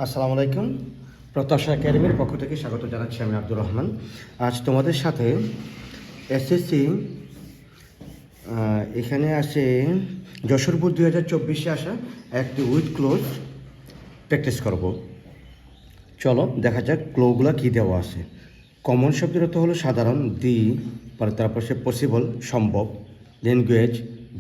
আসসালামু আলাইকুম। প্রত্যাশা একাডেমির পক্ষ থেকে স্বাগত জানাচ্ছি আমি আব্দুর রহমান। আজ তোমাদের সাথে এসএসসি এখানে আসে যশোরপুর 2024-এ আসা একটি উইথ ক্লোজ প্র্যাকটিস করব। চলো দেখা যাক ক্লোগুলো কী দেওয়া আছে। কমন শব্দের অর্থ হলো সাধারণ, তারপর সে পসিবল সম্ভব, ল্যাঙ্গুয়েজ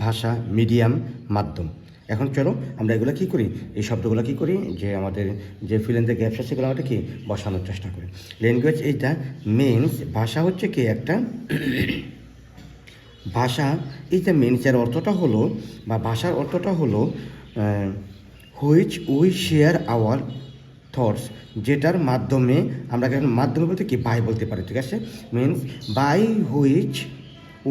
ভাষা, মিডিয়াম মাধ্যম। এখন চলো আমরা এগুলো কী করি, এই শব্দগুলো কী করি, যে আমাদের যে ফিল ইন দ্য গ্যাপস আছে সেগুলো আমাদের কি বসানোর চেষ্টা করি। ল্যাঙ্গুয়েজ এইটা মিনস, ভাষা হচ্ছে কি একটা ভাষা এইটা মিনস, এর অর্থটা হলো বা ভাষার অর্থটা হলো which we share our thoughts, যেটার মাধ্যমে আমরা মাধ্যমে বলতে কি বাই বলতে পারি, ঠিক আছে। Means by which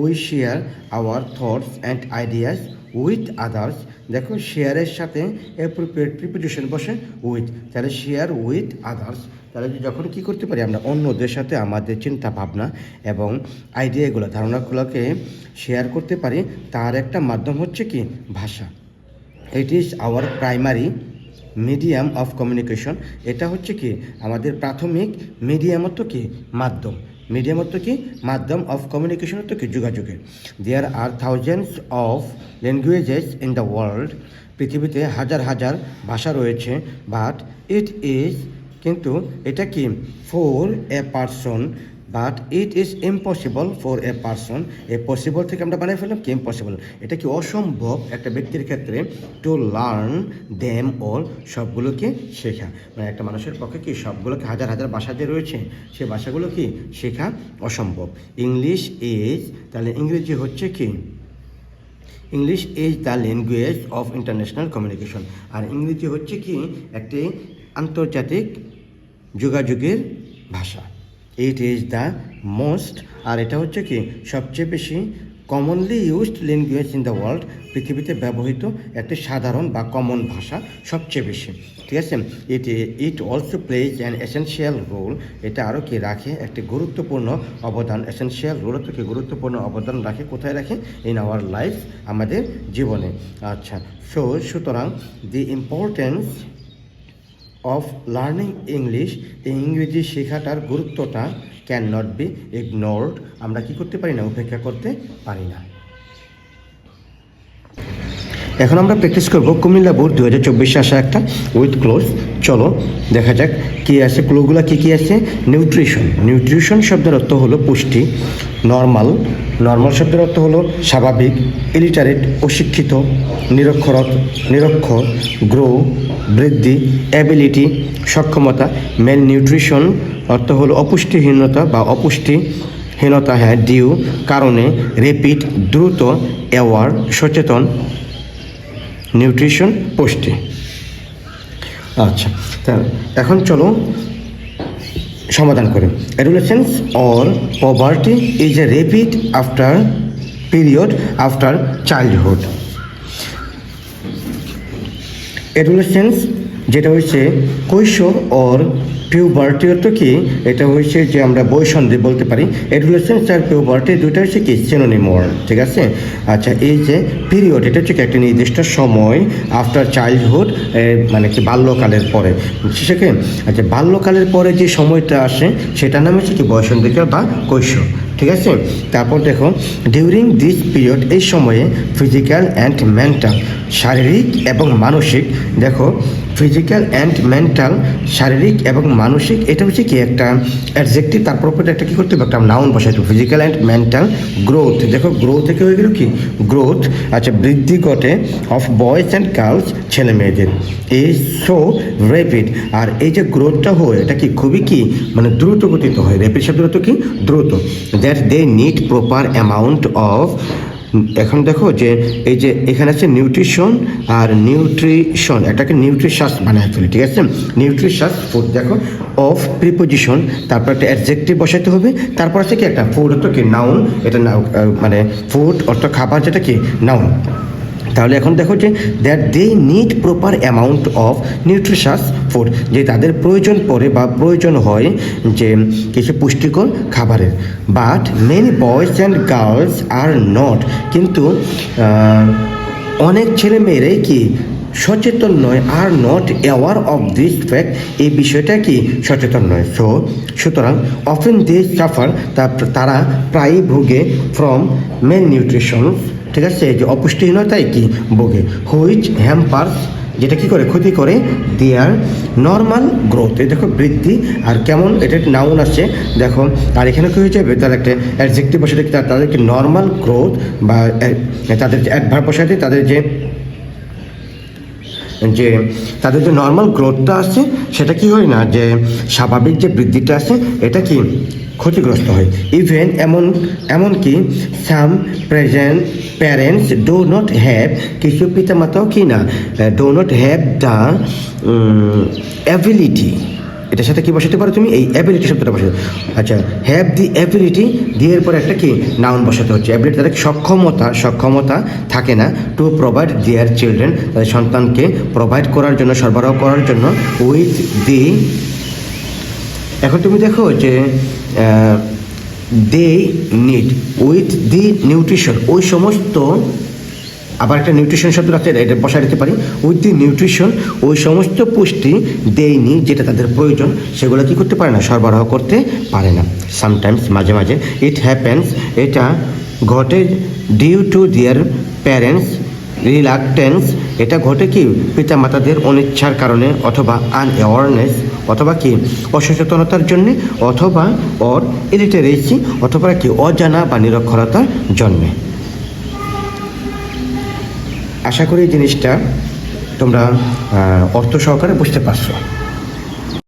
we share our thoughts and ideas with others. দেখো শেয়ারের সাথে অ্যাপ্রোপ্রিয়েট প্রিপোজিশন বসে উইথ, তাহলে শেয়ার উইথ আদার্স। তাহলে যখন কী করতে পারি আমরা অন্যদের সাথে আমাদের চিন্তা ভাবনা এবং আইডিয়াগুলো ধারণাগুলোকে শেয়ার করতে পারি, তার একটা মাধ্যম হচ্ছে কি ভাষা। It is our primary medium of communication. এটা হচ্ছে কি আমাদের প্রাথমিক মিডিয়াম অর্থ কি মাধ্যম, মিডিয়াম অর্থ কি মাধ্যম অফ কমিউনিকেশন অর্থ কি যোগাযোগের। There are thousands of languages in the world, পৃথিবীতে হাজার হাজার ভাষা রয়েছে। বাট ইট ইজ, কিন্তু এটা কি for a person, but it is impossible for a person. A possible থেকে আমরা বানিয়ে ফেললাম কি ইম্পসিবল। এটা কি অসম্ভব একটা ব্যক্তির ক্ষেত্রে টু লার্ন দেম অল, সবগুলোকে শেখা। মানে একটা মানুষের পক্ষে কি সবগুলোকে হাজার হাজার ভাষা যে রয়েছে সে ভাষাগুলো কি শেখা অসম্ভব। ইংলিশ ইজ, তাহলে ইংরেজি হচ্ছে কি English is the language of international communication. আর ইংরেজি হচ্ছে কি একটি আন্তর্জাতিক যোগাযোগের ভাষা। ইট ইজ দ্য মোস্ট, আর এটা হচ্ছে কি সবচেয়ে বেশি commonly used language in the world, পৃথিবীতে ব্যবহৃত একটি সাধারণ বা কমন ভাষা সবচেয়ে বেশি, ঠিক আছে। It also plays an essential role, এটা আরও কি রাখে একটি গুরুত্বপূর্ণ অবদান। এসেনশিয়াল রোল তো কি গুরুত্বপূর্ণ অবদান রাখে, কোথায় রাখে ইন আওয়ার লাইফ, আমাদের জীবনে। আচ্ছা, সুতরাং the importance of learning English, এই ইংরেজি শেখাটার গুরুত্বটা ক্যান নট বি ইগনোরড, আমরা কি করতে পারি না, উপেক্ষা করতে পারি না। এখন আমরা প্র্যাকটিস করব কুমিল্লা বোর্ড 2024-এ আসা একটা উইথ ক্লোজ। চলো দেখা যাক কী আছে, ক্লোগুলো কী কী আছে। নিউট্রিশন, নিউট্রিশন শব্দের অর্থ হলো পুষ্টি। নর্মাল, নর্মাল শব্দের অর্থ হলো স্বাভাবিক। ইলিটারেট অশিক্ষিত, নিরক্ষর। গ্রো বৃদ্ধি, অ্যাবিলিটি সক্ষমতা। মেল নিউট্রিশন অর্থ হলো অপুষ্টিহীনতা বা অপুষ্টিহীনতা, হ্যাঁ ডিউ কারণে। রেপিড দ্রুত। অ্যাওয়ার সচেতন। নিউট্রিশন পুষ্টি। আচ্ছা, তা এখন চলো সমাধান করি। Adolescence or poverty is a rapid period after childhood. Adolescence যেটা হচ্ছে কৈশোর, অর পিউবার্টি অর্থ কি, এটা হচ্ছে যে আমরা বয়ঃসন্ধি বলতে পারি। অ্যাডোলেসেন্স আর পিউবার্টি দুটো হচ্ছে কি সিনোনিম ওয়ার্ড, ঠিক আছে। আচ্ছা, এই যে পিরিয়ড এটা হচ্ছে কি একটা নির্দিষ্ট সময় আফটার চাইল্ডহুড, মানে কি বাল্যকালের পরে সেটাকে। আচ্ছা, বাল্যকালের পরে যে সময়টা আসে সেটার নাম হচ্ছে কি বয়ঃসন্ধিকাল বা কৈশোর, ঠিক আছে। তারপর দেখো ডিউরিং দিস পিরিয়ড, এই সময়ে ফিজিক্যাল অ্যান্ড মেন্টাল, শারীরিক এবং মানসিক। দেখো ফিজিক্যাল অ্যান্ড মেন্টাল, শারীরিক এবং মানসিক, এটা হচ্ছে কি একটা অ্যাডজেক্টিভ, তারপর একটা কী করতে হবে একটা নাউন বসাইতে। ফিজিক্যাল অ্যান্ড মেন্টাল গ্রোথ, দেখো গ্রোথ থেকে হয়ে গেল কি গ্রোথ। আচ্ছা, বৃদ্ধি ঘটে অফ বয়েজ অ্যান্ড গার্লস, ছেলে মেয়েদের। এই সো র্যাপিড, আর এই যে গ্রোথটা হয় এটা কি খুবই কি মানে দ্রুত গতিতে হয়। র্যাপিড শব্দের অর্থ কি দ্রুত। That they need proper amount of, এখন দেখো যে এই যে এখানে আছে নিউট্রিশন আর নিউট্রিশন, এটাকে নিউট্রিশাস বানায় ফেলি, ঠিক আছে। নিউট্রিশাস ফুড, দেখো অফ প্রিপোজিশন, তারপর একটা অ্যাডজেক্টিভ বসাইতে হবে, তারপর আছে কি একটা ফুড অর্থ কি নাউন, এটা মানে ফুড অর্থ খাবার, যেটা কি নাউন। তাহলে এখন দেখো যে that they need proper amount of nutritious food, যে তাদের প্রয়োজন পড়ে বা প্রয়োজন হয় যে কিছু পুষ্টিকর খাবারের। But many boys and girls are not, কিন্তু অনেক ছেলে মেয়েরাই কি সচেতন নয়, are not aware of this fact, এই বিষয়টা কি সচেতন নয়। সুতরাং অফেন দে সাফার, তারা প্রায়ই ভোগে ফ্রম মেল নিউট্রিশন, ঠিক আছে, যে অপুষ্টিহীনতায় কি ভোগে, হুইচ হ্যাম্পার্স, যেটা কি করে ক্ষতি করে দেয়ার নর্মাল গ্রোথ। এই দেখো বৃদ্ধি, আর কেমন, এটা একটা নাউন আছে দেখো, আর এখানে কি হয়ে যাবে, তার একটা অ্যাডজেক্টিভ বসাতে, তাদেরকে নর্মাল গ্রোথ বা তাদের যে অ্যাডভার্ব বসাতে, তাদের যে তাদের যে নর্মাল গ্রোথটা আছে সেটা কি হয় না, যে স্বাভাবিক যে বৃদ্ধিটা আছে এটা কি ক্ষতিগ্রস্ত হয়। ইভেন এমনকি some parents do not have, কিছু পিতামাতাও কি না do not have the ability, এটার সাথে কি বসাতে পারো তুমি, এই অ্যাবিলিটি শব্দটা বসাতে। আচ্ছা, হ্যাভ দি অ্যাবিলিটি দিয়ে পর একটা কি নাউন বসাতে হচ্ছে। অ্যাবিলিটি, তাদের সক্ষমতা থাকে না, টু প্রোভাইড দেয়ার চিলড্রেন, তাদের সন্তানকে প্রোভাইড করার জন্য, সরবরাহ করার জন্য, উইথ দি, এখন তুমি দেখো যে they need, with the nutrition, ওই সমস্ত, আবার একটা নিউট্রিশন শব্দ আছে, এটা বসায় দিতে পারি, উইথ দি নিউট্রিশন, ওই সমস্ত পুষ্টি দেয়নি যেটা তাদের প্রয়োজন, সেগুলো কি করতে পারে না, সরবরাহ করতে পারে না। সামটাইমস, মাঝে মাঝে, ইট হ্যাপেন্স, এটা ঘটে, due to their parents reluctance, এটা ঘটে কি পিতামাতাদের অনিচ্ছার কারণে, অথবা আনঅ্যাওয়ারনেস, অথবা কি অসচেতনতার জন্যে, অথবা অর ইলিটারেসি, অথবা কি অজানা বা নিরক্ষরতার জন্যে। আশা করি এই জিনিসটা তোমরা অর্থ সহকারে বুঝতে পারছো।